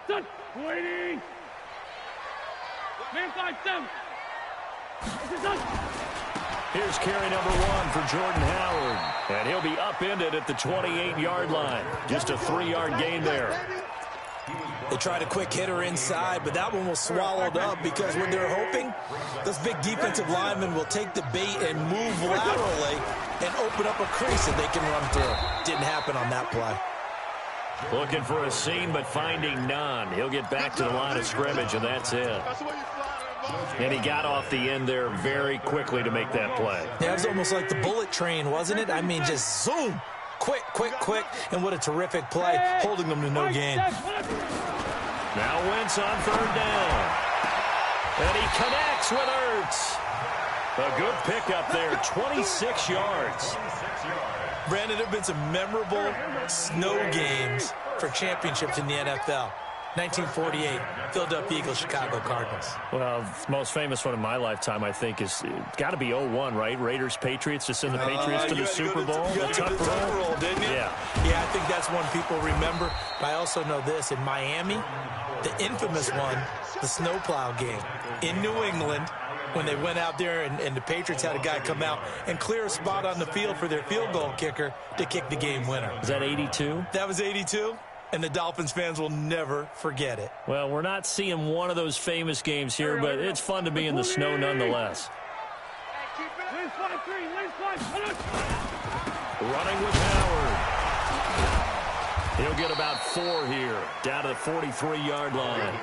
Done. Waiting. Man 5-7. This is done. Here's carry number 1 for Jordan Howard. And he'll be upended at the 28-yard line. Just a 3-yard gain there. They tried a quick hitter inside, but that one was swallowed up because when they're hoping, those big defensive linemen will take the bait and move laterally and open up a crease that they can run through. Didn't happen on that play. Looking for a seam, but finding none. He'll get back to the line of scrimmage, and that's it. And he got off the end there very quickly to make that play. Yeah, it was almost like the bullet train, wasn't it? I mean, just zoom. Quick, quick, quick. And what a terrific play, holding them to no gain. Now Wentz on 3rd down. And he connects with Ertz. A good pickup there, 26 yards. Brandon, there have been some memorable snow games for championships in the NFL. 1948, Philadelphia Eagles, Chicago Cardinals. Well, the most famous one in my lifetime, I think, is got to be 01, right? Raiders, Patriots, to send the Patriots to the Super Bowl. You had to go to the Tuck roll, didn't you? Yeah. Yeah, I think that's one people remember. But I also know this. In Miami, the infamous one, the snowplow game. In New England, when they went out there and the Patriots had a guy come out and clear a spot on the field for their field goal kicker to kick the game winner. Is that 82? That was 82. And the Dolphins fans will never forget it. Well, we're not seeing one of those famous games here, but it's fun to be in the snow nonetheless. Running with Howard. He'll get about 4 here, down to the 43-yard line.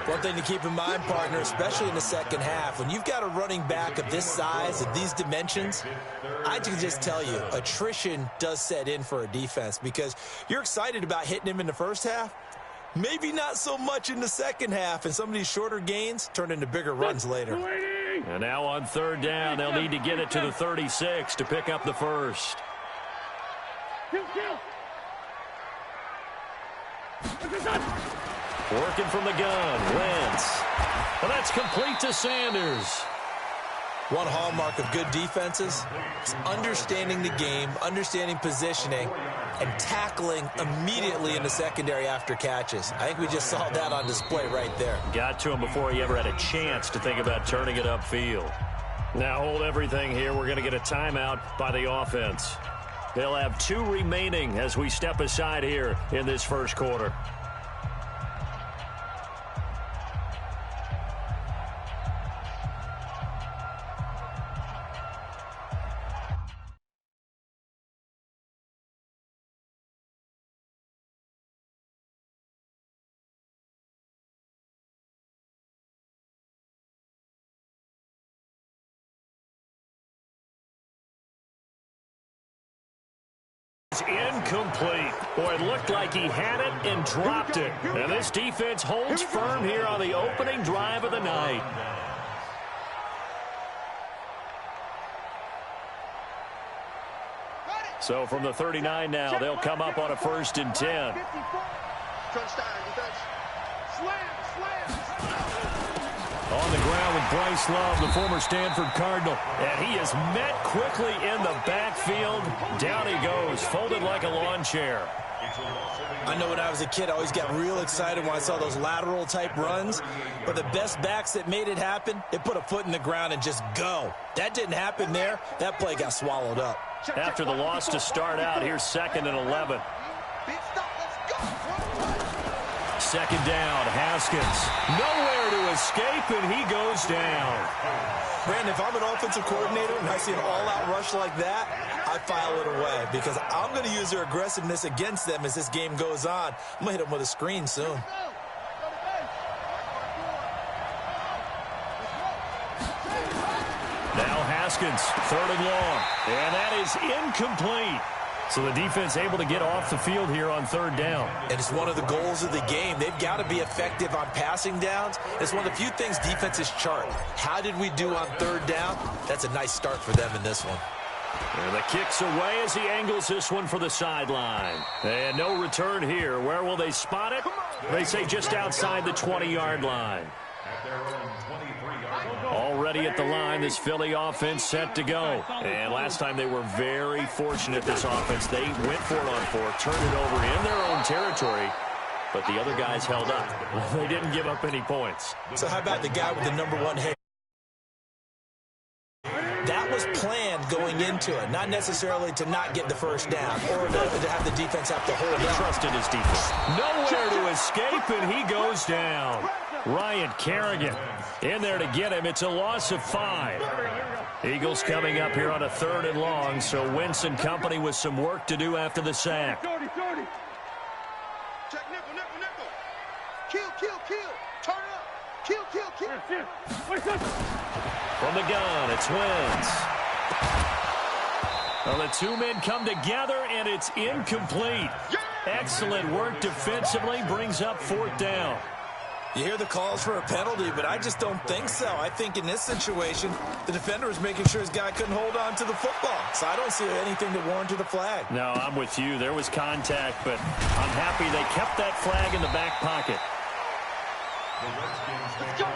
One thing to keep in mind, partner, especially in the second half, when you've got a running back of this size, of these dimensions, I can just tell you, attrition does set in for a defense because you're excited about hitting him in the first half, maybe not so much in the second half, and some of these shorter gains turn into bigger runs later. And now on 3rd down, they'll need to get it to the 36 to pick up the first. Working from the gun, Wentz. Well, that's complete to Sanders. One hallmark of good defenses is understanding the game, understanding positioning, and tackling immediately in the secondary after catches. I think we just saw that on display right there. Got to him before he ever had a chance to think about turning it upfield. Now hold everything here. We're going to get a timeout by the offense. They'll have 2 remaining as we step aside here in this first quarter. Incomplete. Boy, it looked like he had it and dropped it. And this defense holds firm here on the opening drive of the night. So from the 39 now, they'll come up on a 1st and 10. On the ground with Bryce Love, the former Stanford Cardinal. And he is met quickly in the backfield. Down he goes, folded like a lawn chair. I know when I was a kid, I always got real excited when I saw those lateral-type runs. But the best backs that made it happen, they put a foot in the ground and just go. That didn't happen there. That play got swallowed up. After the loss to start out, here's 2nd and 11. 2nd down, Haskins. Nowhere to escape, and he goes down. Brandon, if I'm an offensive coordinator and I see an all-out rush like that, I file it away because I'm going to use their aggressiveness against them as this game goes on. I'm going to hit them with a screen soon. Now Haskins, 3rd and long, and that is incomplete. So the defense able to get off the field here on 3rd down. And it's one of the goals of the game. They've got to be effective on passing downs. It's one of the few things defenses chart. How did we do on 3rd down? That's a nice start for them in this one. And the kick's away as he angles this one for the sideline. And no return here. Where will they spot it? They say just outside the 20-yard line. Already at the line, this Philly offense set to go. And last time they were very fortunate, this offense. They went for it on 4th, turned it over in their own territory, but the other guys held up. They didn't give up any points. So how about the guy with the #1 hair? That was planned going into it, not necessarily to not get the first down or to have the defense have to hold He up. trusted his defense. Nowhere to escape, and he goes down. Ryan Kerrigan in there to get him. It's a loss of 5. Eagles coming up here on a 3rd and long, so Wentz and company with some work to do after the sack. 30. Check nickel. Kill. Turn up. Kill. From the gun, it's Wentz. Well, the two men come together, and it's incomplete. Excellent work defensively, brings up 4th down. You hear the calls for a penalty, but I just don't think so. I think in this situation, the defender was making sure his guy couldn't hold on to the football. So I don't see anything that warranted a flag. No, I'm with you. There was contact, but I'm happy they kept that flag in the back pocket. Let's go.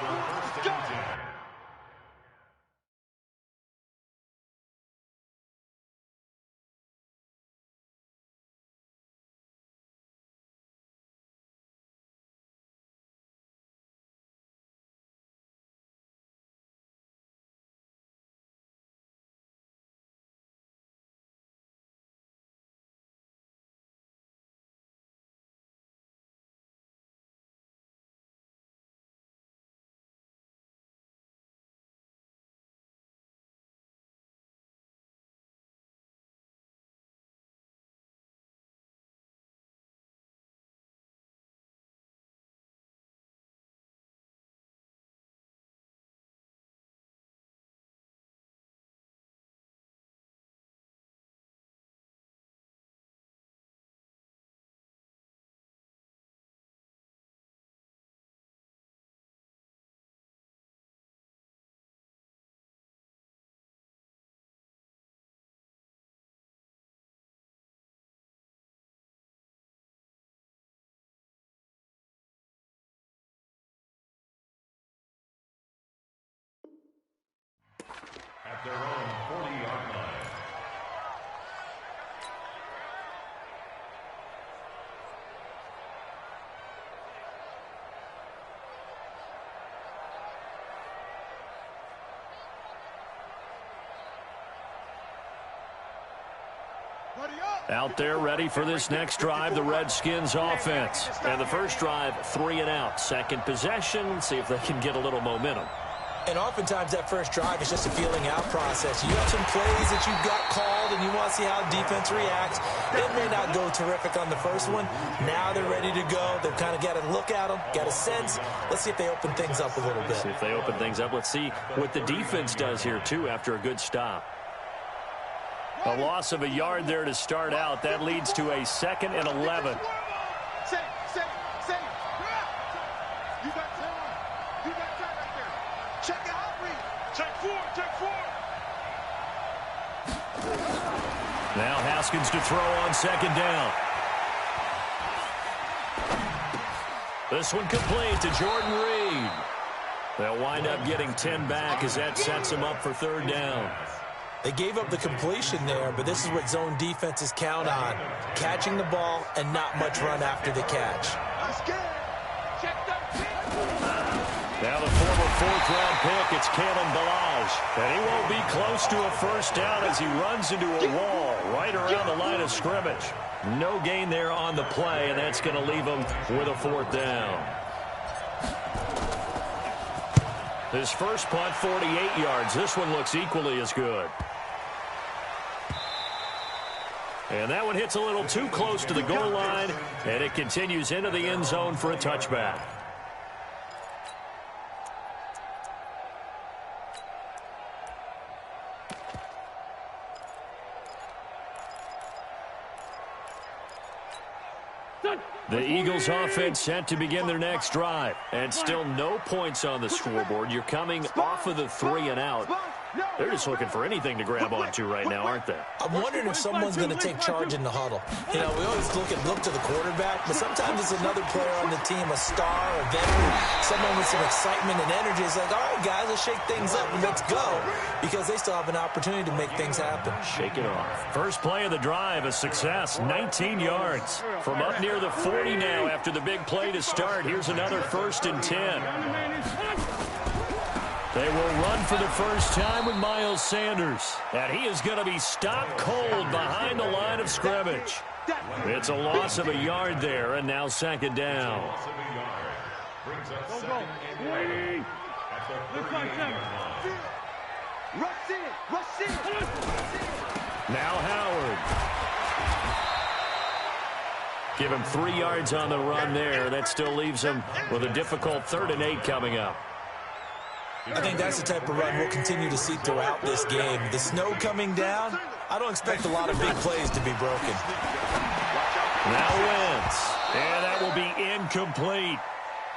At their own 40-yard line. Out there ready for this next drive, the Redskins offense. And the first drive, 3 and out. Second possession, see if they can get a little momentum. And oftentimes that first drive is just a feeling out process. You have some plays that you've got called and you want to see how defense reacts. It may not go terrific on the first one. Now they're ready to go. They've kind of got to look at them, got a sense. Let's see if they open things up a little bit. See if they open things up. Let's see what the defense does here, too, after a good stop. A loss of a yard there to start out. That leads to a 2nd and 11. Say. You got time. Right there. Check out. Check 4. Now Haskins to throw on 2nd down. This one complete to Jordan Reed. They'll wind up getting 10 back as that sets them up for 3rd down. They gave up the completion there, but this is what zone defenses count on. Catching the ball and not much run after the catch. Now the former 4th-round pick, it's Kalen Ballage. And he won't be close to a first down as he runs into a wall right around the line of scrimmage. No gain there on the play, and that's going to leave him with a 4th down. His first punt, 48 yards. This one looks equally as good. And that one hits a little too close to the goal line, and it continues into the end zone for a touchback. The Eagles offense set to begin their next drive. And still no points on the scoreboard. You're coming off of the 3 and out. They're just looking for anything to grab onto right now, aren't they? I'm wondering if someone's going to take charge in the huddle. You know, we always look to the quarterback, but sometimes it's another player on the team, a star, a veteran, someone with some excitement and energy. It's like, all right, guys, let's shake things up and let's go, because they still have an opportunity to make things happen. Shake it off. First play of the drive, a success, 19 yards. From up near the 40 now after the big play to start. Here's another 1st and 10. They will run for the first time with Miles Sanders. And he is going to be stopped cold behind the line of scrimmage. It's a loss of a yard there, and now 2nd down. Waiting. Looks like them. Rush in. Now Howard. Give him 3 yards on the run there. That still leaves him with a difficult 3rd and 8 coming up. I think that's the type of run we'll continue to see throughout this game. The snow coming down, I don't expect a lot of big plays to be broken. Now Wentz. And that will be incomplete.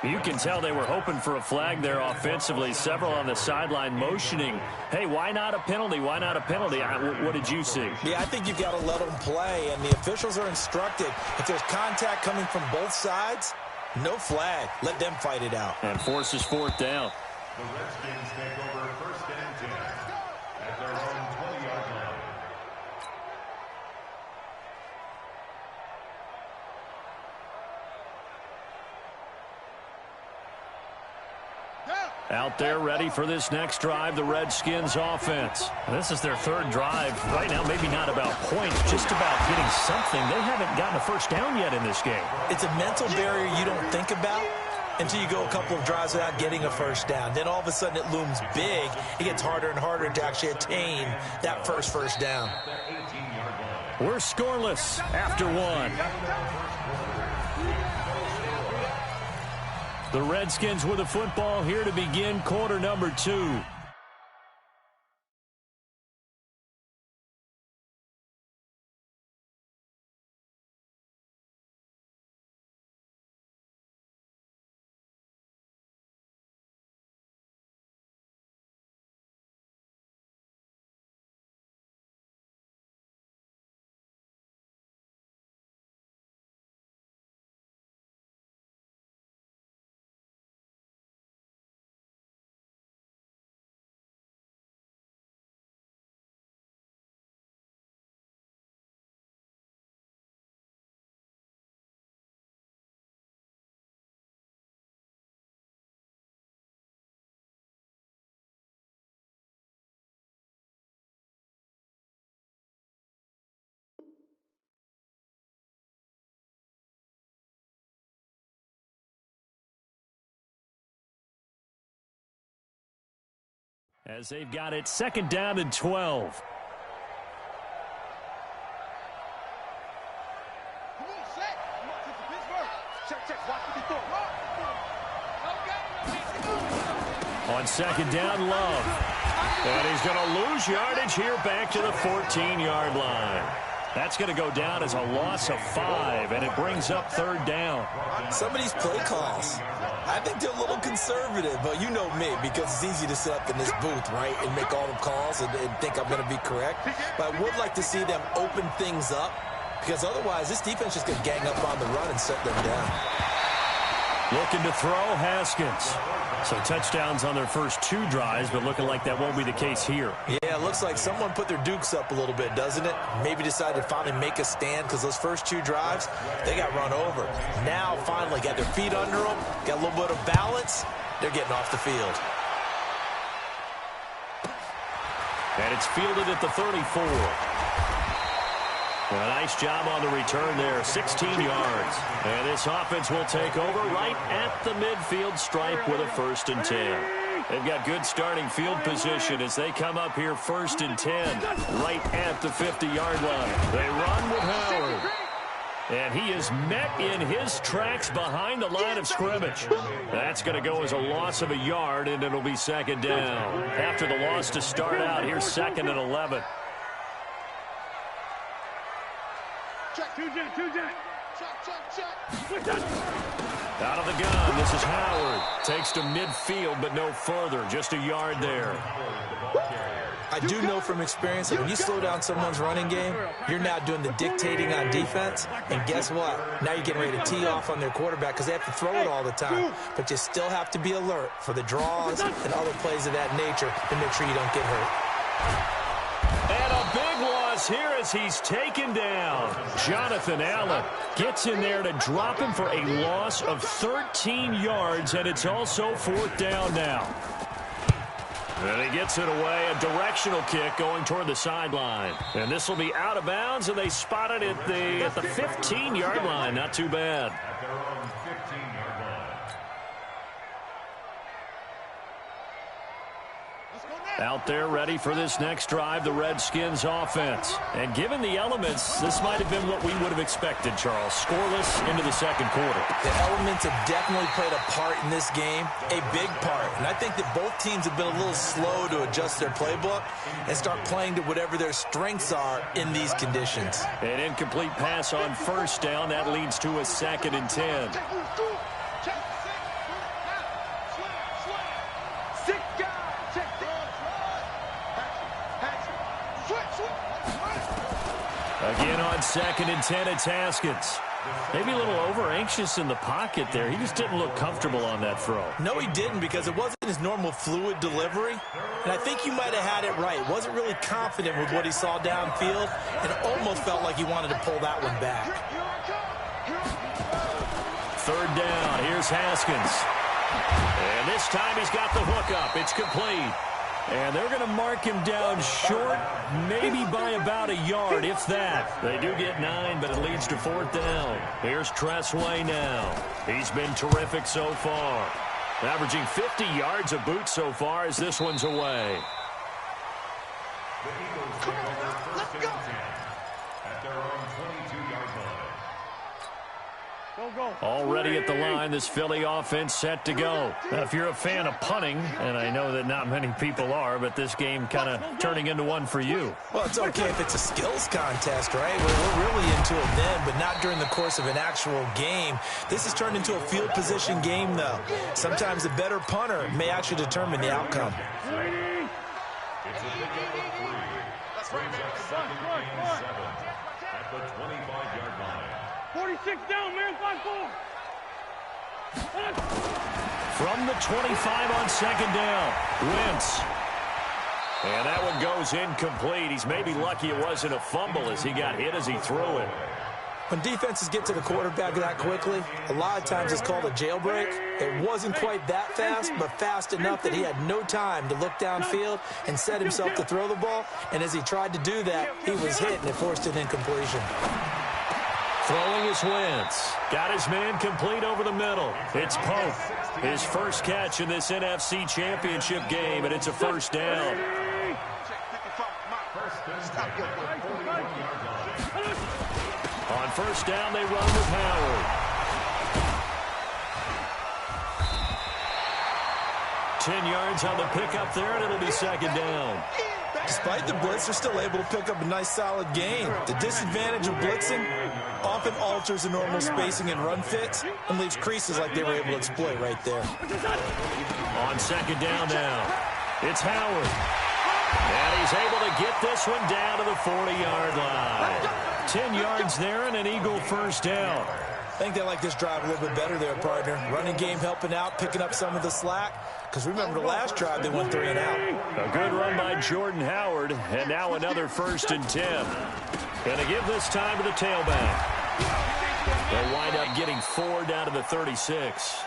You can tell they were hoping for a flag there offensively. Several on the sideline motioning. Hey, why not a penalty? Why not a penalty? What did you see? Yeah, I think you've got to let them play, and the officials are instructed. If there's contact coming from both sides, no flag. Let them fight it out. And forces 4th down. The Redskins take over 1st and 10 at their own 20-yard line. Out there ready for this next drive, the Redskins offense. This is their 3rd drive. Right now, maybe not about points, just about getting something. They haven't gotten a first down yet in this game. It's a mental barrier you don't think about until you go a couple of drives without getting a first down. Then all of a sudden it looms big. It gets harder and harder to actually attain that first down. We're scoreless after 1. The Redskins with the football here to begin quarter number 2. As they've got it 2nd down and 12. On 2nd down, Love. And he's going to lose yardage here back to the 14-yard line. That's going to go down as a loss of 5, and it brings up 3rd down. Some of these play calls, I think they're a little conservative, but you know me, because it's easy to sit up in this booth, right, and make all the calls and think I'm going to be correct. But I would like to see them open things up, because otherwise this defense just going to gang up on the run and set them down. Looking to throw, Haskins. So touchdowns on their first 2 drives, but looking like that won't be the case here. Yeah, it looks like someone put their dukes up a little bit, doesn't it? Maybe decided to finally make a stand, because those first 2 drives, they got run over. Now, finally, got their feet under them, got a little bit of balance. They're getting off the field. And it's fielded at the 34. Well, a nice job on the return there, 16 yards. And this offense will take over right at the midfield stripe with a 1st and 10. They've got good starting field position as they come up here 1st and 10, right at the 50-yard line. They run with Howard. And he is met in his tracks behind the line of scrimmage. That's going to go as a loss of a yard, and it'll be 2nd down. After the loss to start out, here's 2nd and 11. Check. Check. Out of the gun, this is Howard. Takes to midfield, but no further. Just a yard there. I do know from experience that when you slow down someone's running game, you're now doing the dictating on defense. And guess what? Now you're getting ready to tee off on their quarterback because they have to throw it all the time. But you still have to be alert for the draws and other plays of that nature to make sure you don't get hurt. And a big loss here as he's taken down. Jonathan Allen gets in there to drop him for a loss of 13 yards, and it's also 4th down now. And he gets it away, a directional kick going toward the sideline. And this will be out of bounds, and they spot it at the 15-yard line. Not too bad. At their own 15-yard line. Out there ready for this next drive, the Redskins offense. And given the elements, this might have been what we would have expected, Charles. Scoreless into the second quarter. The elements have definitely played a part in this game, a big part. And I think that both teams have been a little slow to adjust their playbook and start playing to whatever their strengths are in these conditions. An incomplete pass on 1st down. That leads to a 2nd and 10. Again on 2nd and 10, it's Haskins. Maybe a little over-anxious in the pocket there. He just didn't look comfortable on that throw. No, he didn't, because it wasn't his normal fluid delivery. And I think you might have had it right. Wasn't really confident with what he saw downfield, and almost felt like he wanted to pull that one back. 3rd down. Here's Haskins. And this time he's got the hook up. It's complete. And they're going to mark him down short, maybe by about a yard, if that. They do get 9, but it leads to 4th down. Here's Tressway now. He's been terrific so far. Averaging 50 yards a boot so far as this one's away. The Eagles take over 1st and 10 at their own 22-yard line. Already at the line, this Philly offense set to go. Now, if you're a fan of punting, and I know that not many people are, but this game kind of turning into one for you. Well, it's okay if it's a skills contest, right? We're really into it then, but not during the course of an actual game. This has turned into a field position game, though. Sometimes the better punter may actually determine the outcome. It's a pickup of 3. Brings up 2nd and 7 at the 25-yard line. 46 down, man, 5-4. From the 25 on 2nd down, Wentz. And that one goes incomplete. He's maybe lucky it wasn't a fumble as he got hit as he threw it. When defenses get to the quarterback that quickly, a lot of times it's called a jailbreak. It wasn't quite that fast, but fast enough that he had no time to look downfield and set himself to throw the ball. And as he tried to do that, he was hit, and it forced an incompletion. Throwing is Wentz. Got his man complete over the middle. It's Pope. His first catch in this NFC Championship game, and it's a 1st down. On 1st down, they run with Howard. 10 yards on the pickup there, and it'll be 2nd down. Despite the blitz, they're still able to pick up a nice, solid gain. The disadvantage of blitzing often alters the normal spacing and run fits and leaves creases like they were able to exploit right there. On 2nd down now, it's Howard. And he's able to get this one down to the 40-yard line. 10 yards there and an Eagle 1st down. I think they like this drive a little bit better there, partner. Running game helping out, picking up some of the slack. Because remember the last drive, they went 3 and out. A good run by Jordan Howard, and now another 1st and 10. Gonna give this time to the tailback. They'll wind up getting 4 down to the 36.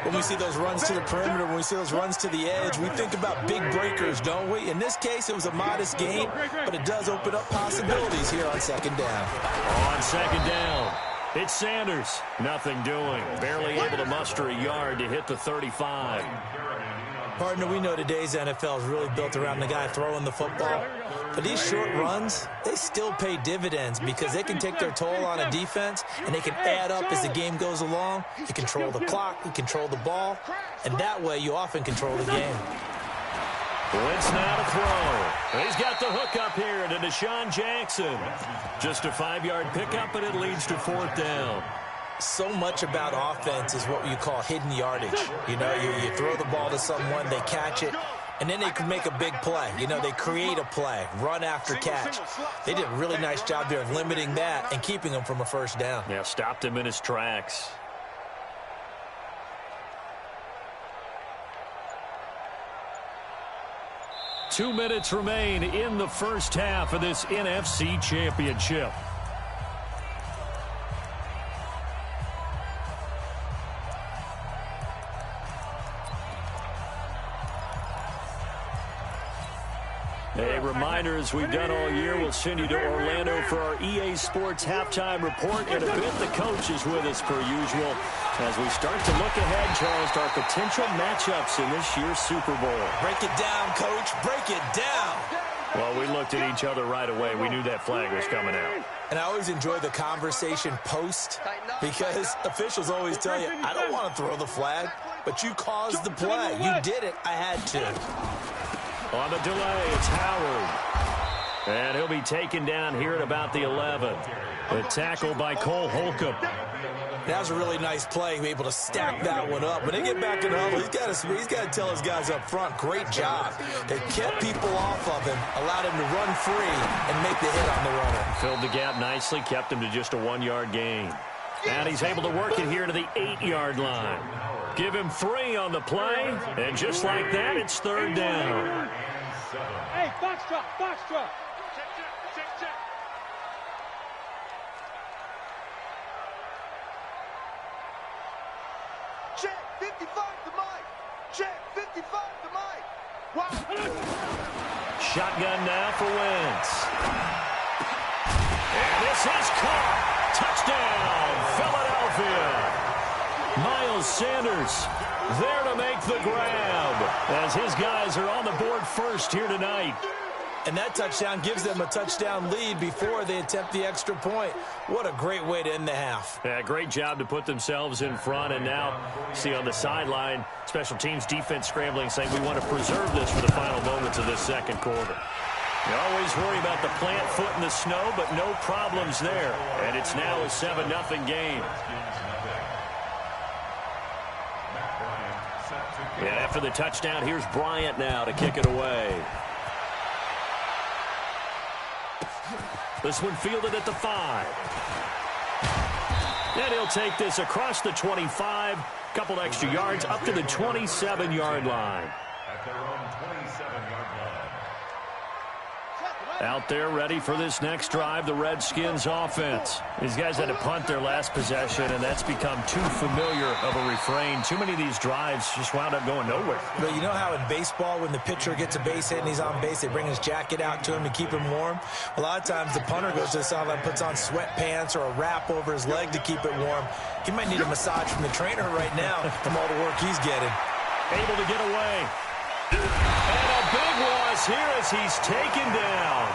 When we see those runs to the perimeter, when we see those runs to the edge, we think about big breakers, don't we? In this case, it was a modest gain, but it does open up possibilities here on 2nd down. On 2nd down, it's Sanders. Nothing doing. Barely able to muster a yard to hit the 35. Partner, we know today's NFL is really built around the guy throwing the football. But these short runs, they still pay dividends because they can take their toll on a defense and they can add up as the game goes along. You control the clock, you control the ball, and that way you often control the game. Wentz now to throw. He's got the hook up here to Deshaun Jackson. Just a 5-yard pickup, and it leads to 4th down. So much about offense is what you call hidden yardage. You know, you throw the ball to someone, they catch it, and then they can make a big play. You know, they create a play, run after catch. They did a really nice job there of limiting that and keeping him from a first down. Yeah, stopped him in his tracks. Two minutes remain in the first half of this NFC Championship. A reminder, as we've done all year, we'll send you to Orlando for our EA Sports halftime report. In a bit, the coach is with us per usual as we start to look ahead, Charles, to our potential matchups in this year's Super Bowl. Break it down, Coach. Break it down. Well, we looked at each other right away. We knew that flag was coming out. And I always enjoy the conversation post because officials always tell you, I don't want to throw the flag, but you caused the play. You did it. I had to. On the delay, it's Howard. And he'll be taken down here at about the 11. The tackle by Cole Holcomb. That was a really nice play, able to stack that one up. When they get back in the huddle, he's got to tell his guys up front, great job. They kept people off of him, allowed him to run free and make the hit on the runner. Filled the gap nicely, kept him to just a 1-yard gain. And he's able to work it here to the 8-yard line. Give him 3 on the play, and just like that, it's third down. Hey, box drop, box drop. Check 55 to Mike. Check 55 to Mike. Wow. Shotgun now for Wentz. And this is caught. Touchdown, Philadelphia. Miles Sanders there to make the grab as his guys are on the board first here tonight. And that touchdown gives them a touchdown lead before they attempt the extra point. What a great way to end the half. Yeah, great job to put themselves in front. And now, see on the sideline, special teams defense scrambling, saying we want to preserve this for the final moments of this second quarter. You always worry about the plant foot in the snow, but no problems there. And it's now a 7-0 game. And after the touchdown, here's Bryant now to kick it away. This one fielded at the 5. And he'll take this across the 25. Couple extra yards up to the 27-yard line. At their own 27-yard line. Out there ready for this next drive, the Redskins offense. These guys had to punt their last possession, and that's become too familiar of a refrain. Too many of these drives just wound up going nowhere. But you know how in baseball, when the pitcher gets a base hit and he's on base, they bring his jacket out to him to keep him warm? A lot of times the punter goes to the sideline, puts on sweatpants or a wrap over his leg to keep it warm. He might need a massage from the trainer right now from all the work he's getting. Able to get away. And a big loss here as he's taken down.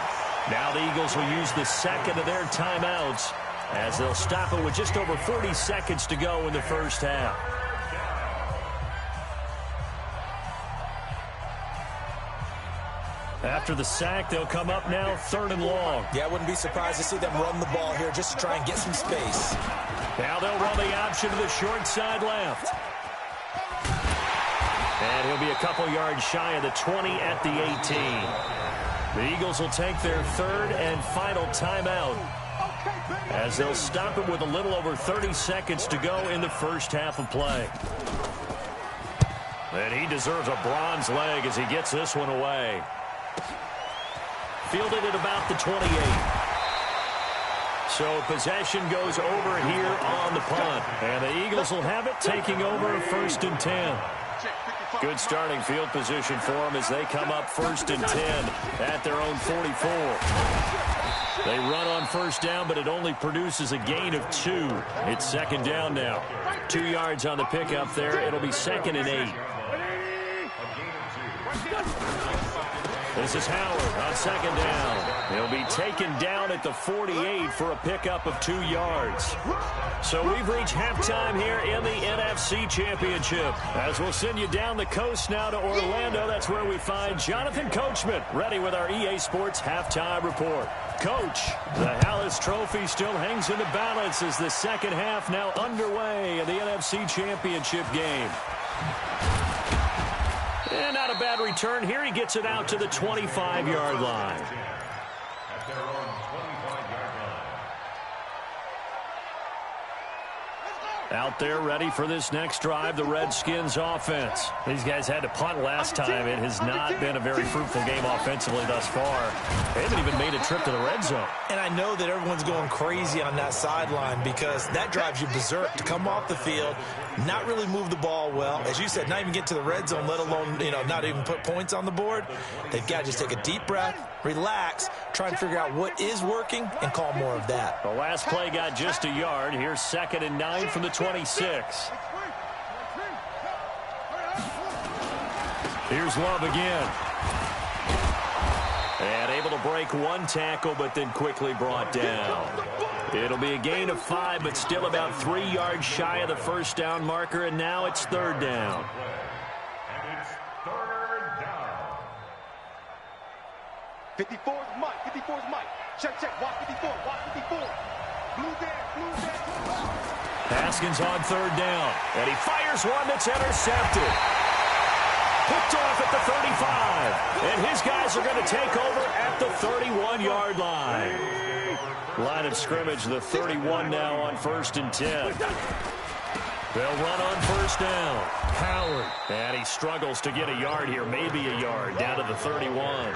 Now the Eagles will use the second of their timeouts as they'll stop it with just over 40 seconds to go in the first half. After the sack, they'll come up now 3rd and long. Yeah, I wouldn't be surprised to see them run the ball here just to try and get some space. Now they'll run the option to the short side left. And he'll be a couple yards shy of the 20 at the 18. The Eagles will take their 3rd and final timeout as they'll stop it with a little over 30 seconds to go in the first half of play. And he deserves a bronze leg as he gets this one away. Fielded at about the 28. So possession goes over here on the punt. And the Eagles will have it, taking over 1st and 10. Good starting field position for them as they come up 1st and 10 at their own 44. They run on first down, but it only produces a gain of 2. It's 2nd down now. 2 yards on the pickup there. It'll be 2nd and 8. This is Howard on second down. He'll be taken down at the 48 for a pickup of 2 yards. So we've reached halftime here in the NFC Championship. As we'll send you down the coast now to Orlando, that's where we find Jonathan Coachman ready with our EA Sports Halftime Report. Coach, the Hallis Trophy still hangs in the balance as the second half now underway in the NFC Championship game. And not a bad return here. He gets it out to the 25-yard line. At their own 25-yard line. Out there ready for this next drive, the Redskins offense. These guys had to punt last time. It has not been a very fruitful game offensively thus far. They haven't even made a trip to the red zone. And I know that everyone's going crazy on that sideline because that drives you berserk to come off the field, not really move the ball well. As you said, not even get to the red zone, let alone, not even put points on the board. They've got to just take a deep breath, relax, try and figure out what is working, and call more of that. The last play got just a yard. Here's 2nd and 9 from the 26. Here's Love again. And able to break 1 tackle, but then quickly brought down. It'll be a gain of 5, but still about 3 yards shy of the first down marker, and now it's 3rd down. And it's 3rd down. 54 is Mike. 54 is Mike. Check, check. Walk 54. Walk 54. Blue there. Blue there. Haskins on 3rd down, and he fires one that's intercepted. Picked off at the 35, and his guys are going to take over at the 31-yard line. Line of scrimmage, the 31 now on 1st and 10. They'll run on 1st down. Howard, and he struggles to get a yard here, maybe a yard, down to the 31.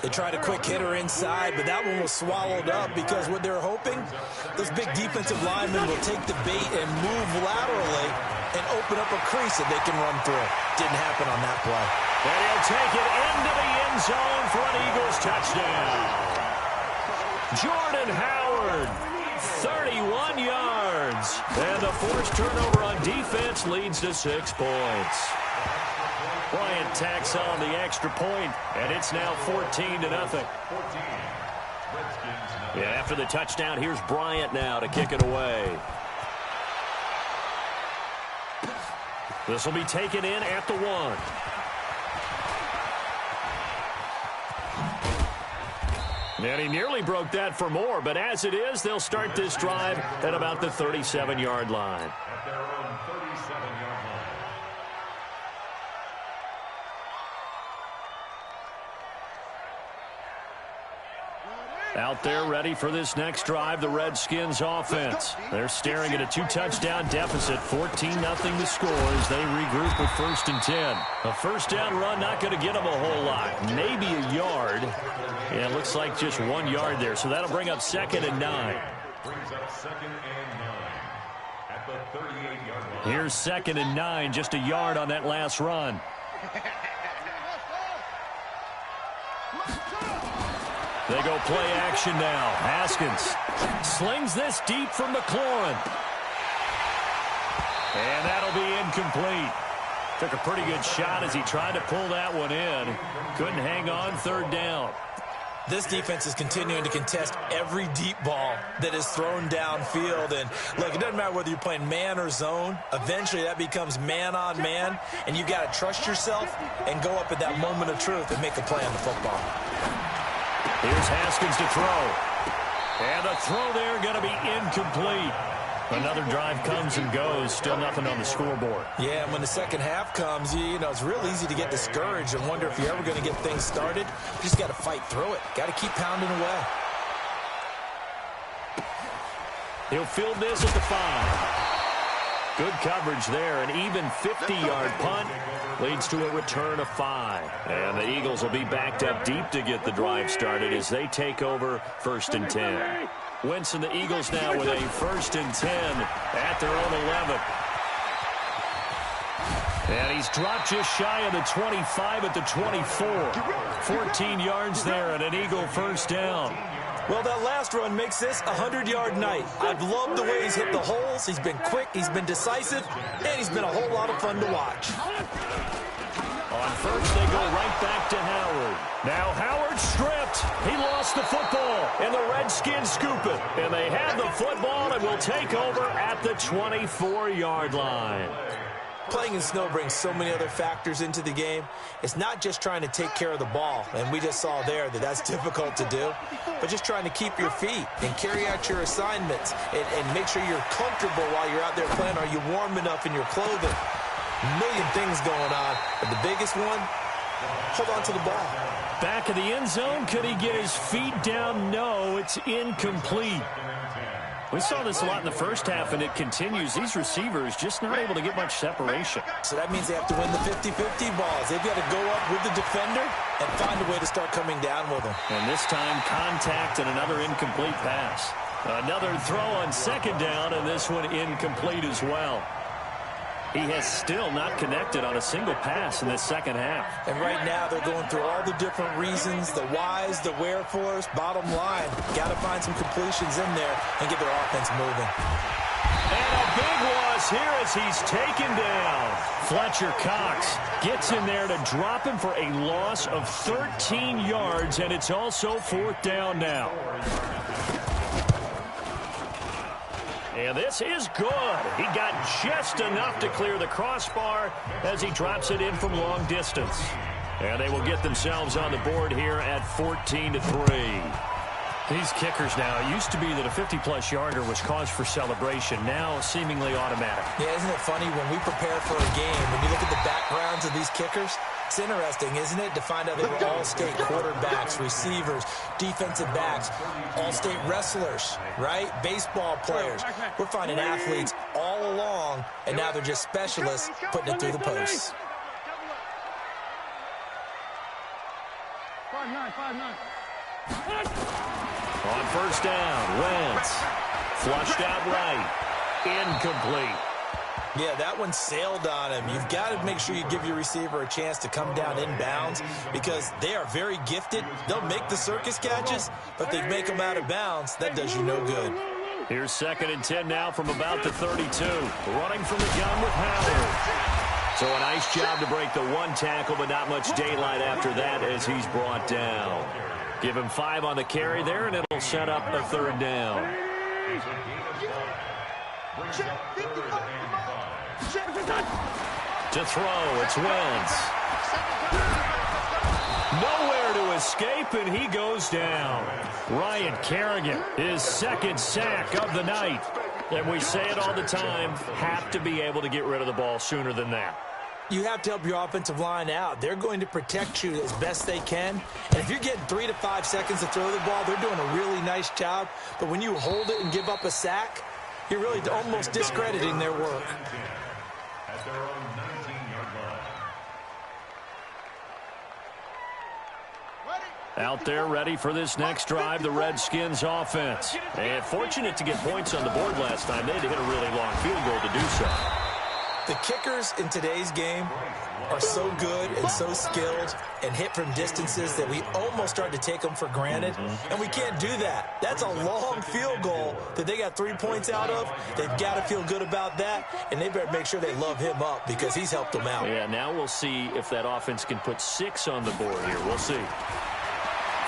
They tried a quick hitter inside, but that one was swallowed up because what they're hoping, those big defensive linemen will take the bait and move laterally and open up a crease that they can run through. Didn't happen on that play. And he'll take it into the end zone for an Eagles touchdown. Jordan Howard, 31 yards. And the forced turnover on defense leads to 6 points. Bryant tacks on the extra point, and it's now 14-0. Yeah, after the touchdown, here's Bryant now to kick it away. This will be taken in at the 1. And he nearly broke that for more, but as it is, they'll start this drive at about the 37-yard line. At their own 37-yard line. Out there ready for this next drive, the Redskins offense. They're staring at a 2-touchdown deficit, 14-0 the score as they regroup with 1st and 10. A first down run not going to get them a whole lot, maybe a yard. Yeah, it looks like just 1 yard there, so that'll bring up 2nd and 9. Brings up 2nd and 9 at the 38-yard line. Here's 2nd and 9, just a yard on that last run. They go play action now. Haskins slings this deep from McLaurin. And that'll be incomplete. Took a pretty good shot as he tried to pull that one in. Couldn't hang on 3rd down. This defense is continuing to contest every deep ball that is thrown downfield. And, look, it doesn't matter whether you're playing man or zone. Eventually, that becomes man-on-man, and you've got to trust yourself and go up at that moment of truth and make a play on the football. Here's Haskins to throw. And the throw there going to be incomplete. Another drive comes and goes. Still nothing on the scoreboard. Yeah, and when the second half comes, it's real easy to get discouraged and wonder if you're ever going to get things started. You just got to fight through it. Got to keep pounding away. He'll field this at the 5. Good coverage there. An even 50-yard punt leads to a return of 5. And the Eagles will be backed up deep to get the drive started as they take over 1st and 10. Wentz and the Eagles now with a 1st and 10 at their own 11. And he's dropped just shy of the 25 at the 24. 14 yards there and an Eagle first down. Well, that last run makes this a 100-yard night. I've loved the way he's hit the holes. He's been quick, he's been decisive, and he's been a whole lot of fun to watch. On first, they go right back to Howard. Now Howard stripped. He lost the football, and the Redskins scoop it. And they have the football and will take over at the 24-yard line. Playing in snow brings so many other factors into the game. It's not just trying to take care of the ball, and we just saw there that that's difficult to do, but just trying to keep your feet and carry out your assignments and make sure you're comfortable while you're out there playing. Are you warm enough in your clothing? A million things going on, but the biggest one, hold on to the ball. Back of the end zone, could he get his feet down? No, it's incomplete. We saw this a lot in the first half, and it continues. These receivers just not able to get much separation. So that means they have to win the 50-50 balls. They've got to go up with the defender and find a way to start coming down with them. And this time, contact and another incomplete pass. Another throw on second down, and this one incomplete as well. He has still not connected on a single pass in this second half. And right now, they're going through all the different reasons, the whys, the wherefores. Bottom line, got to find some completions in there and get their offense moving. And a big loss here as he's taken down. Fletcher Cox gets in there to drop him for a loss of 13 yards, and it's also fourth down now. And this is good. He got just enough to clear the crossbar as he drops it in from long distance. And they will get themselves on the board here at 14-3. These kickers now, it used to be that a 50-plus yarder was cause for celebration. Now seemingly automatic. Yeah, isn't it funny when we prepare for a game, when you look at the backgrounds of these kickers, it's interesting, isn't it, to find out they were all-state quarterbacks, receivers, defensive backs, all-state wrestlers, right? Baseball players. We're finding athletes all along, and now they're just specialists putting it through the posts. 5-9. On first down, Wentz flushed out right. Incomplete. Yeah, that one sailed on him. You've got to make sure you give your receiver a chance to come down inbounds because they are very gifted. They'll make the circus catches, but they make them out of bounds. That does you no good. Here's 2nd and 10 now from about the 32. Running from the gun with Howard. So a nice job to break the one tackle, but not much daylight after that as he's brought down. Give him 5 on the carry there, and it'll set up a 3rd down. To throw, it's Wentz. Nowhere to escape, and he goes down. Ryan Kerrigan, his 2nd sack of the night. And we say it all the time, have to be able to get rid of the ball sooner than that. You have to help your offensive line out. They're going to protect you as best they can. And if you're getting 3 to 5 seconds to throw the ball, they're doing a really nice job. But when you hold it and give up a sack, you're really almost discrediting their work. At their own 19-yard line. Out there ready for this next drive, the Redskins offense. And fortunate to get points on the board last time. They had to hit a really long field goal to do so. The kickers in today's game are so good and so skilled and hit from distances that we almost start to take them for granted, and we can't do that. That's a long field goal that they got 3 points out of. They've got to feel good about that, and they better make sure they love him up because he's helped them out. Yeah, now we'll see if that offense can put 6 on the board here. We'll see.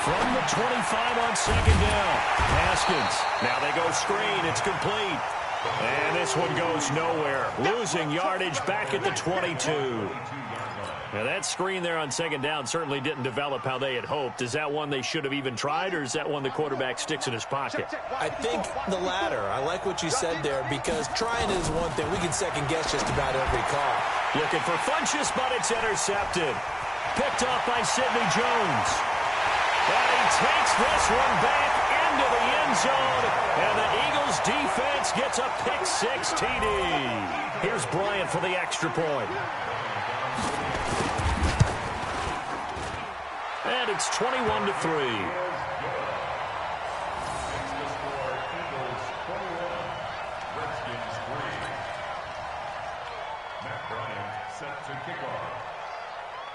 From the 25 on 2nd down, Haskins. Now they go screen. It's complete. And this one goes nowhere. Losing yardage back at the 22. Now that screen there on 2nd down certainly didn't develop how they had hoped. Is that one they should have even tried, or is that one the quarterback sticks in his pocket? I think the latter. I like what you said there because trying is one thing. We can second guess just about every call. Looking for Funchess, but it's intercepted. Picked off by Sidney Jones. And he takes this one back into the end zone, and the Eagles defense gets a pick-6 TD. Here's Bryant for the extra point. And it's 21-3.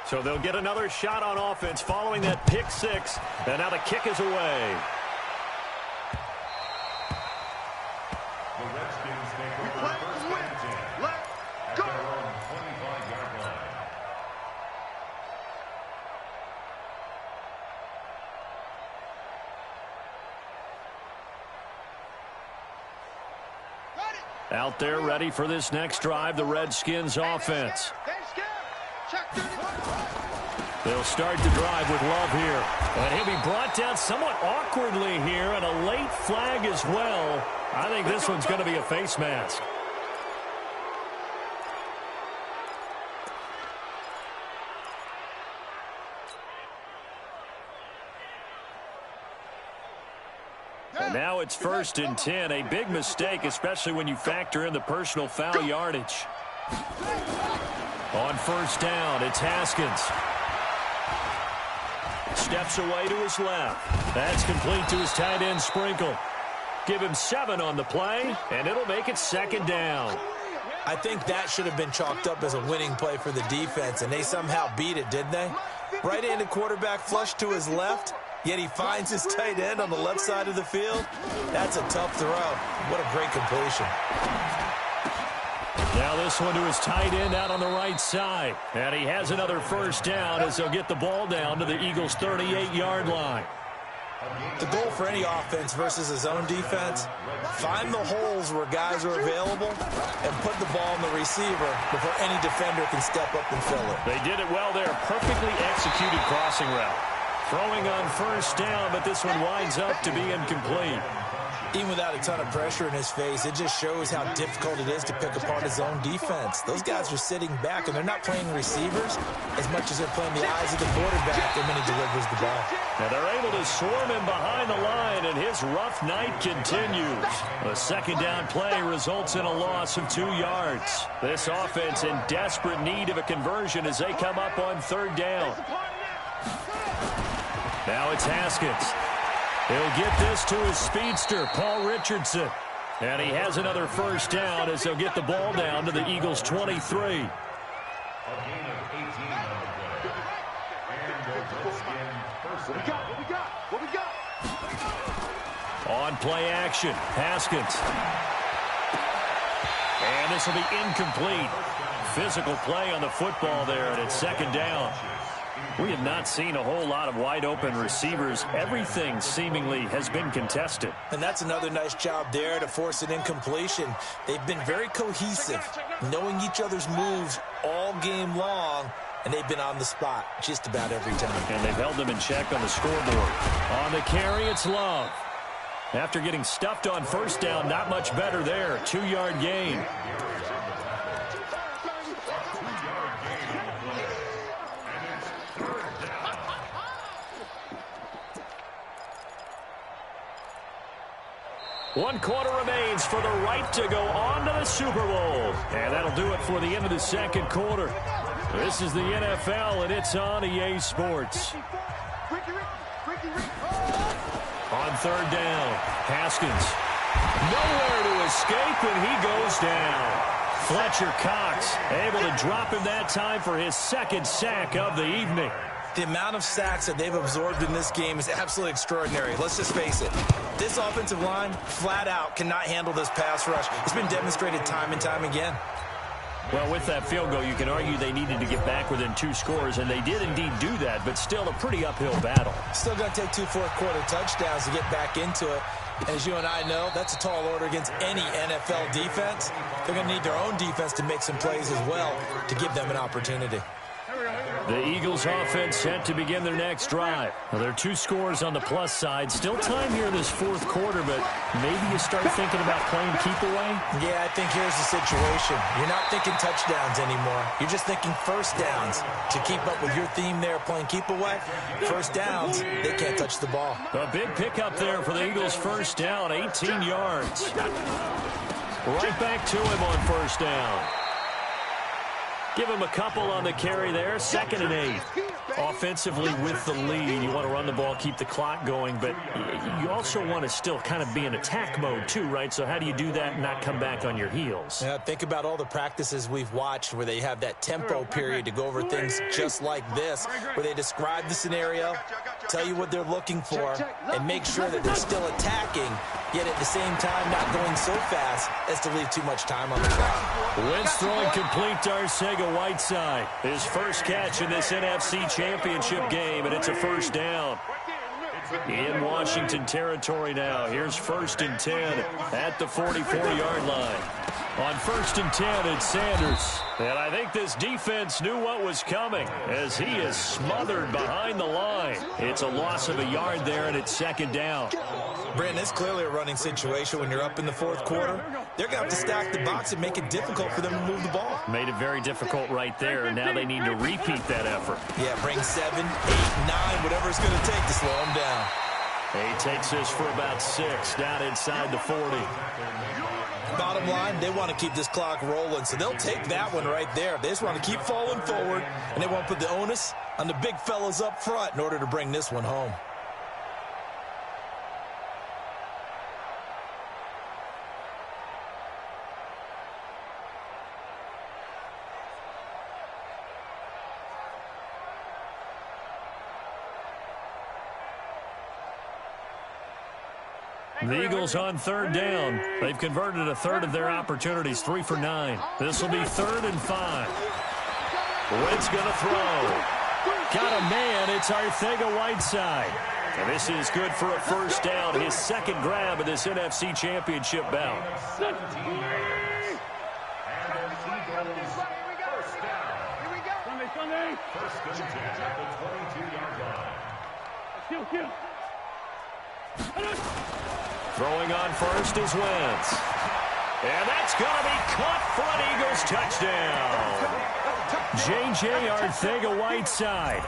So they'll get another shot on offense following that pick-6, and now the kick is away. The Redskins take over first and 10 at their own 25-yard line. Out there ready for this next drive, the Redskins offense. They'll start the drive with Love here. And he'll be brought down somewhat awkwardly here, and a late flag as well. I think this one's going to be a face mask. And now it's 1st and 10. A big mistake, especially when you factor in the personal foul yardage. On 1st down, it's Haskins. Steps away to his left. That's complete to his tight end, Sprinkle. Give him 7 on the play, and it'll make it 2nd down. I think that should have been chalked up as a winning play for the defense, and they somehow beat it, didn't they? Right-handed quarterback flush to his left, yet he finds his tight end on the left side of the field. That's a tough throw. What a great completion. Now this one to his tight end out on the right side. And he has another 1st down as they'll get the ball down to the Eagles' 38-yard line. The goal for any offense versus his own defense, find the holes where guys are available and put the ball in the receiver before any defender can step up and fill it. They did it well there. Perfectly executed crossing route. Throwing on 1st down, but this one winds up to be incomplete. Even without a ton of pressure in his face, it just shows how difficult it is to pick apart his own defense. Those guys are sitting back, and they're not playing receivers as much as they're playing the eyes of the quarterback when he delivers the ball. Now they're able to swarm him behind the line, and his rough night continues. A 2nd down play results in a loss of 2 yards. This offense in desperate need of a conversion as they come up on 3rd down. Now it's Haskins. He'll get this to his speedster, Paul Richardson. And he has another 1st down as they'll get the ball down to the Eagles' 23. A gain of 18 on the play. And the Redskin first down. What we got? On play action, Haskins. And this will be incomplete. Physical play on the football there, and it's 2nd down. We have not seen a whole lot of wide-open receivers. Everything seemingly has been contested. And that's another nice job there to force an incompletion. They've been very cohesive, knowing each other's moves all game long, and they've been on the spot just about every time. And they've held them in check on the scoreboard. On the carry, it's Love. After getting stuffed on 1st down, not much better there. 2-yard gain. One quarter remains for the right to go on to the Super Bowl. And that'll do it for the end of the 2nd quarter. This is the NFL, and it's on EA Sports. On 3rd down, Haskins. Nowhere to escape, and he goes down. Fletcher Cox able to drop him that time for his 2nd sack of the evening. The amount of sacks that they've absorbed in this game is absolutely extraordinary. Let's just face it. This offensive line, flat out, cannot handle this pass rush. It's been demonstrated time and time again. Well, with that field goal, you can argue they needed to get back within 2 scores, and they did indeed do that, but still a pretty uphill battle. Still going to take 2 fourth-quarter touchdowns to get back into it. And as you and I know, that's a tall order against any NFL defense. They're going to need their own defense to make some plays as well to give them an opportunity. The Eagles offense set to begin their next drive. Now, there are 2 scores on the plus side. Still time here in this 4th quarter, but maybe you start thinking about playing keep away? Yeah, I think here's the situation. You're not thinking touchdowns anymore. You're just thinking 1st downs. To keep up with your theme there, playing keep away, 1st downs, they can't touch the ball. A big pickup there for the Eagles' 1st down, 18 yards. Right back to him on 1st down. Give him a couple on the carry there. 2nd and 8. Offensively with the lead, you want to run the ball, keep the clock going, but you also want to still kind of be in attack mode too, right? So how do you do that and not come back on your heels? Yeah, think about all the practices we've watched where they have that tempo period to go over things just like this, where they describe the scenario, tell you what they're looking for, and make sure that they're still attacking, yet at the same time not going so fast as to leave too much time on the clock. Wentz throwing complete to Arcega-Whiteside. His first catch in this NFC Championship game, and it's a 1st down. In Washington territory now. Here's 1st and 10 at the 44-yard line. On 1st and 10, it's Sanders. And I think this defense knew what was coming as he is smothered behind the line. It's a loss of a yard there, and it's 2nd down. Brandon, it's clearly a running situation when you're up in the 4th quarter. They're going to have to stack the box and make it difficult for them to move the ball. Made it very difficult right there, and now they need to repeat that effort. Yeah, bring 7, 8, 9, whatever it's going to take to slow them down. He takes this for about 6, down inside the 40. Bottom line, they want to keep this clock rolling, so they'll take that one right there. They just want to keep falling forward, and they want to put the onus on the big fellas up front in order to bring this one home. The Eagles on 3rd down. They've converted a third of their opportunities, 3 for 9. This will be 3rd and 5. Wentz going to throw. Got a man. It's Arcega-Whiteside. And this is good for a 1st down. His 2nd grab of this NFC Championship bout. Here we go. Sunday. 1st and 10 at the 22-yard line. Throwing on 1st is Wentz. And that's going to be caught for an Eagles touchdown. J.J. Arcega-Whiteside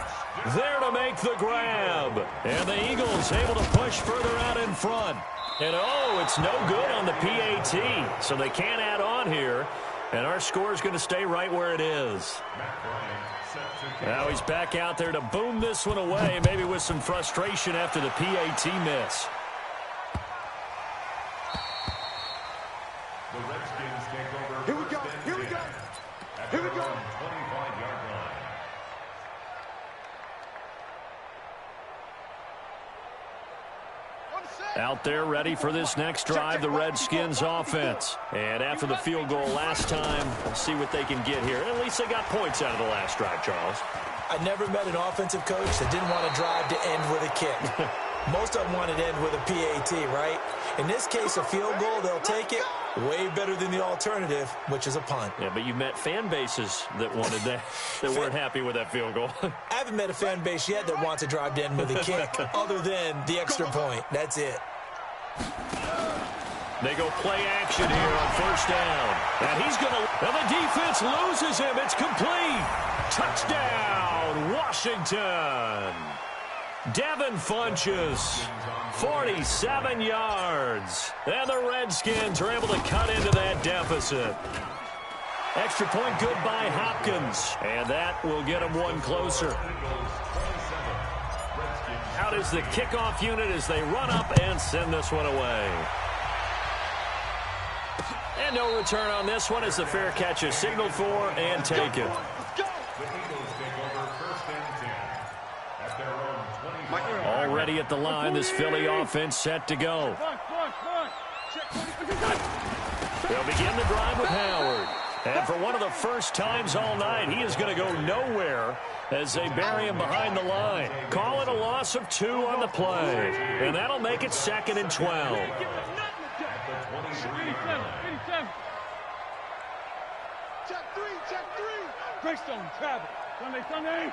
there to make the grab. And the Eagles able to push further out in front. And, oh, it's no good on the PAT. So they can't add on here. And our score is going to stay right where it is. Now he's back out there to boom this one away, maybe with some frustration after the PAT miss. The Redskins take over. Here we go. Here we go. Here we go. 25-yard line. Out there ready for this next drive, the Redskins offense. And after the field goal last time, we'll see what they can get here. At least they got points out of the last drive, Charles. I never met an offensive coach that didn't want to drive to end with a kick. Most of them wanted to end with a PAT, right? In this case, a field goal, they'll take it. Way better than the alternative, which is a punt. Yeah, but you've met fan bases that wanted that, that weren't happy with that field goal. I haven't met a fan base yet that wants to drive to end with a kick, other than the extra point. That's it. They go play action here on 1st down. And he's going to... And the defense loses him. It's complete. Touchdown, Washington. Devin Funchess, 47 yards. And the Redskins are able to cut into that deficit. Extra point good by Hopkins. And that will get them one closer. Out is the kickoff unit as they run up and send this one away. And no return on this one as the fair catch is signaled for and taken. Already at the line, this Philly offense set to go. They'll begin the drive with Howard. And for one of the first times all night, he is going to go nowhere as they bury him behind the line. Call it a loss of 2 on the play. And that'll make it 2nd and 12. Check 3. Greystone, travel. Sunday.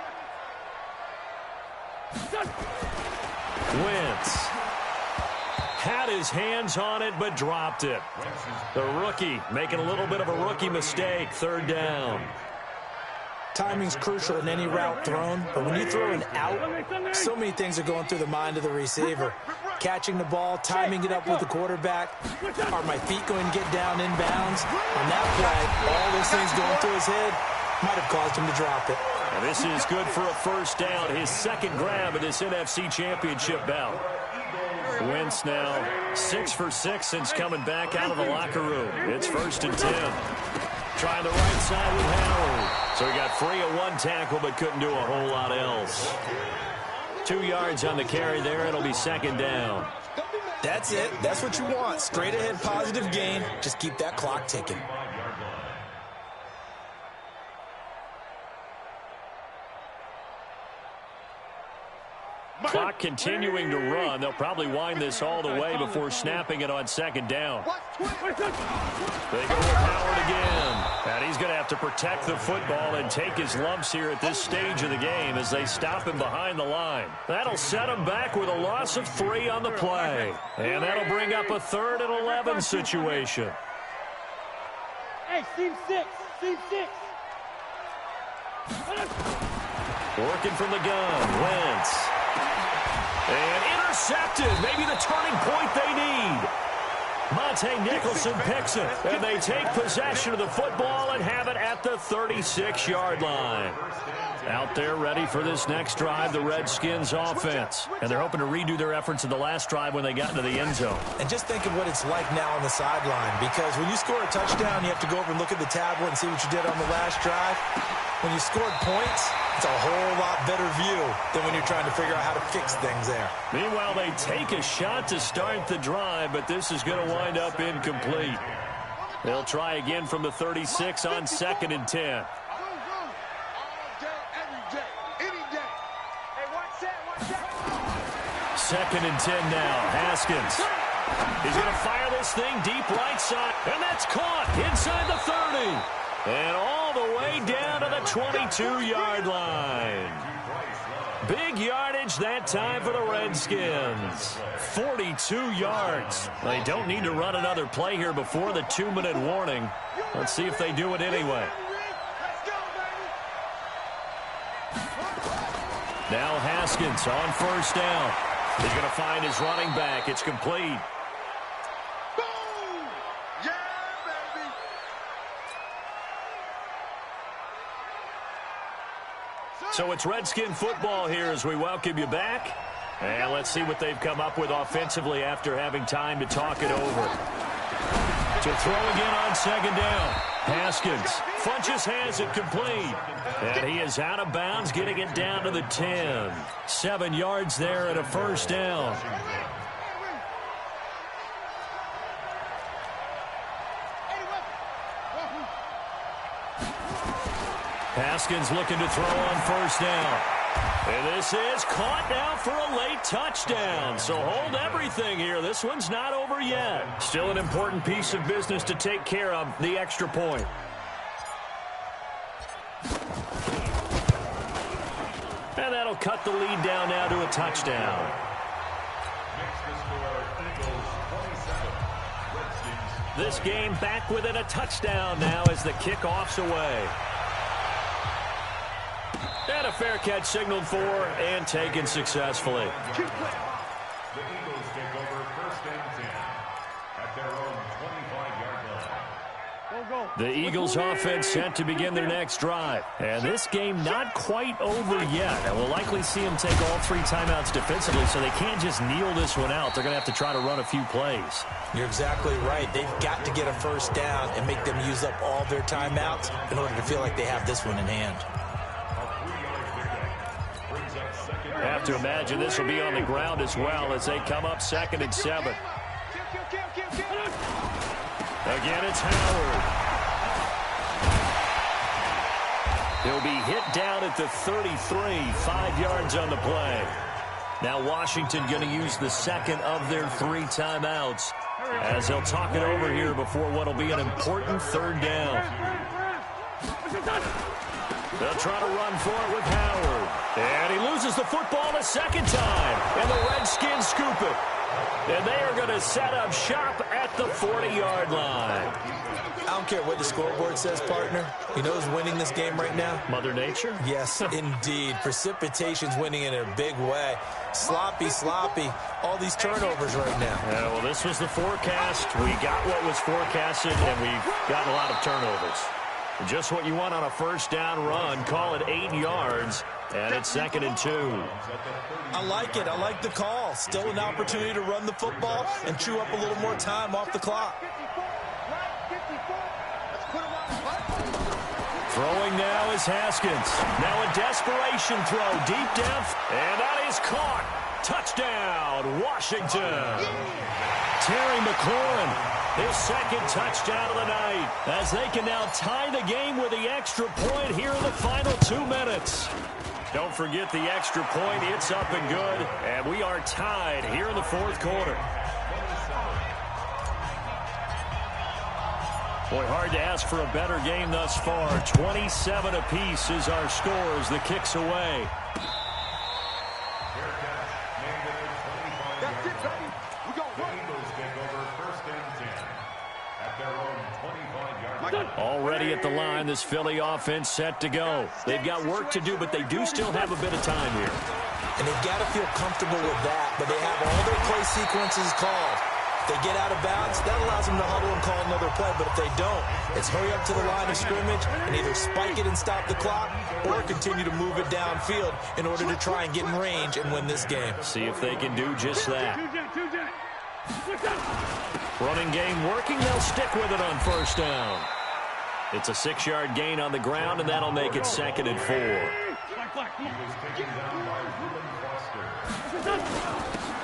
Wentz had his hands on it but dropped it. The rookie making a little bit of a rookie mistake. 3rd down. Timing's crucial in any route thrown, but when you throw an out, so many things are going through the mind of the receiver. Catching the ball, timing it up with the quarterback. Are my feet going to get down inbounds? On that play, all those things going through his head might have caused him to drop it. And this is good for a 1st down, his 2nd grab of this NFC Championship bout. Wentz now 6 for 6 since coming back out of the locker room. It's 1st and 10. Trying the right side with Howard. So he got free of one tackle but couldn't do a whole lot else. 2 yards on the carry there. It'll be 2nd down. That's it. That's what you want. Straight ahead positive gain. Just keep that clock ticking. Clock continuing to run. They'll probably wind this all the way before snapping it on 2nd down. They go with Howard again. And he's going to have to protect the football and take his lumps here at this stage of the game as they stop him behind the line. That'll set him back with a loss of 3 on the play. And that'll bring up a 3rd and 11 situation. Hey, seam 6. Seam 6. Working from the gun. Wentz. And intercepted. Maybe the turning point they need. Monte Nicholson picks it. And they take possession of the football and have it at the 36-yard line. Out there ready for this next drive, the Redskins offense. And they're hoping to redo their efforts in the last drive when they got into the end zone. And just think of what it's like now on the sideline, because when you score a touchdown, you have to go over and look at the tablet and see what you did on the last drive. When you scored points, it's a whole lot better view than when you're trying to figure out how to fix things there. Meanwhile, they take a shot to start the drive, but this is going to wind up incomplete. They'll try again from the 36 on 2nd and 10. Second and 10 now. Haskins. He's going to fire this thing deep right side. And that's caught inside the 30. And all the way down to the 22-yard line. Big yardage that time for the Redskins. 42 yards. They don't need to run another play here before the 2-minute warning. Let's see if they do it anyway. Now Haskins on 1st down. He's going to find his running back. It's complete. Boom! Yeah, baby! So it's Redskin football here as we welcome you back. And let's see what they've come up with offensively after having time to talk it over. To throw again on 2nd down. Haskins Funches has it complete. And he is out of bounds, getting it down to the 10. 7 yards there and a 1st down. Haskins looking to throw on 1st down. And this is caught now for a late touchdown. So hold everything here. This one's not over yet. Still an important piece of business to take care of, the extra point. And that'll cut the lead down now to a touchdown. This game back within a touchdown now as the kickoff's away. And a fair catch signaled for and taken successfully. The Eagles take over 1st and 10 at their own 25-yard line. The Eagles offense set to begin their next drive. And this game not quite over yet. And we'll likely see them take all 3 timeouts defensively, so they can't just kneel this one out. They're going to have to try to run a few plays. You're exactly right. They've got to get a 1st down and make them use up all their timeouts in order to feel like they have this one in hand. I have to imagine this will be on the ground as well as they come up 2nd and 7. Again, it's Howard. He'll be hit down at the 33, 5 yards on the play. Now Washington going to use the 2nd of their 3 timeouts as they'll talk it over here before what will be an important 3rd down. They'll try to run for it with Howard. And he loses the football a 2nd time. And the Redskins scoop it. And they are going to set up shop at the 40-yard line. I don't care what the scoreboard says, partner. You know who's winning this game right now? Mother Nature? Yes, indeed. Precipitation's winning in a big way. Sloppy, sloppy. All these turnovers right now. Yeah, well, this was the forecast. We got what was forecasted, and we've gotten a lot of turnovers. Just what you want on a 1st down run. Call it 8 yards, and it's 2nd and 2. I like it. I like the call. Still an opportunity to run the football and chew up a little more time off the clock. Throwing now is Haskins. Now a desperation throw deep down, and that is caught. Touchdown, Washington. Terry McLaurin, his 2nd touchdown of the night, as they can now tie the game with the extra point here in the final 2 minutes. Don't forget the extra point. It's up and good, and we are tied here in the 4th quarter. Boy, hard to ask for a better game thus far. 27 apiece is our score as the kick's away. That's it, baby. We gon' run. Eagles take over 1st and 10 at their own 25-yard line. Already at the line, this Philly offense set to go. They've got work to do, but they do still have a bit of time here. And they've got to feel comfortable with that, but they have all their play sequences called. If they get out of bounds, that allows them to huddle and call another play, but if they don't, it's hurry up to the line of scrimmage and either spike it and stop the clock or continue to move it downfield in order to try and get in range and win this game. See if they can do just that. Running game working, they'll stick with it on 1st down. It's a 6-yard gain on the ground, and that'll make it 2nd and 4.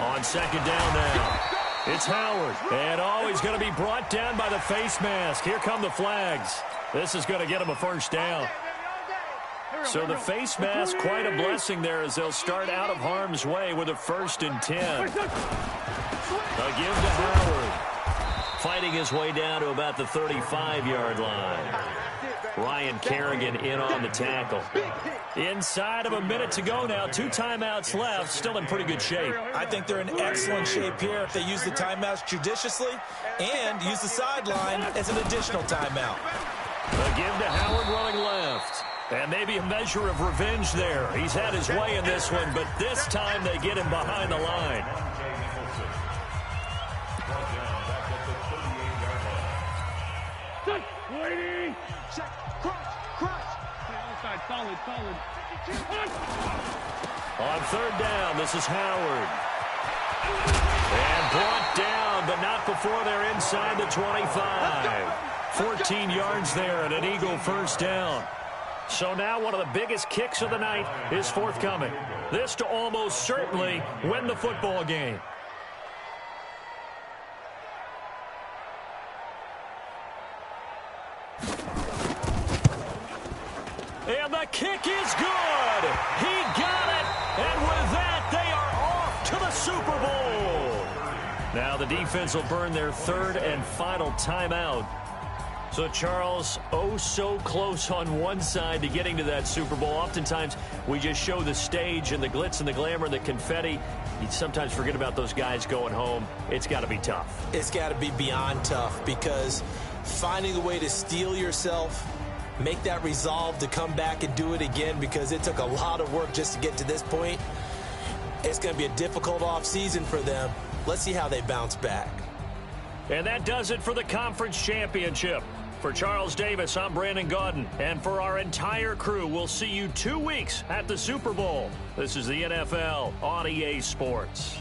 On 2nd down now. It's Howard. And he's going to be brought down by the face mask. Here come the flags. This is going to get him a 1st down. So the face mask, quite a blessing there as they'll start out of harm's way with a 1st and 10. A give to Howard. Fighting his way down to about the 35-yard line. Ryan Kerrigan in on the tackle. Inside of a minute to go now. 2 timeouts left. Still in pretty good shape. I think they're in excellent shape here if they use the timeouts judiciously and use the sideline as an additional timeout. A give to Howard running left. And maybe a measure of revenge there. He's had his way in this one, but this time they get him behind the line. Waiting. Check. Crunch. Outside, solid. On 3rd down, this is Howard. And brought down, but not before they're inside the 25. 14 yards there and an Eagle 1st down. So now one of the biggest kicks of the night is forthcoming. This to almost certainly win the football game. And the kick is good. He got it. And with that, they are off to the Super Bowl. Now the defense will burn their 3rd and final timeout. So, Charles, so close on one side to getting to that Super Bowl. Oftentimes, we just show the stage and the glitz and the glamour and the confetti. You sometimes forget about those guys going home. It's got to be tough. It's got to be beyond tough because finding a way to steel yourself, make that resolve to come back and do it again because it took a lot of work just to get to this point. It's going to be a difficult offseason for them. Let's see how they bounce back. And that does it for the conference championship. For Charles Davis, I'm Brandon Gaudin. And for our entire crew, we'll see you 2 weeks at the Super Bowl. This is the NFL on EA Sports.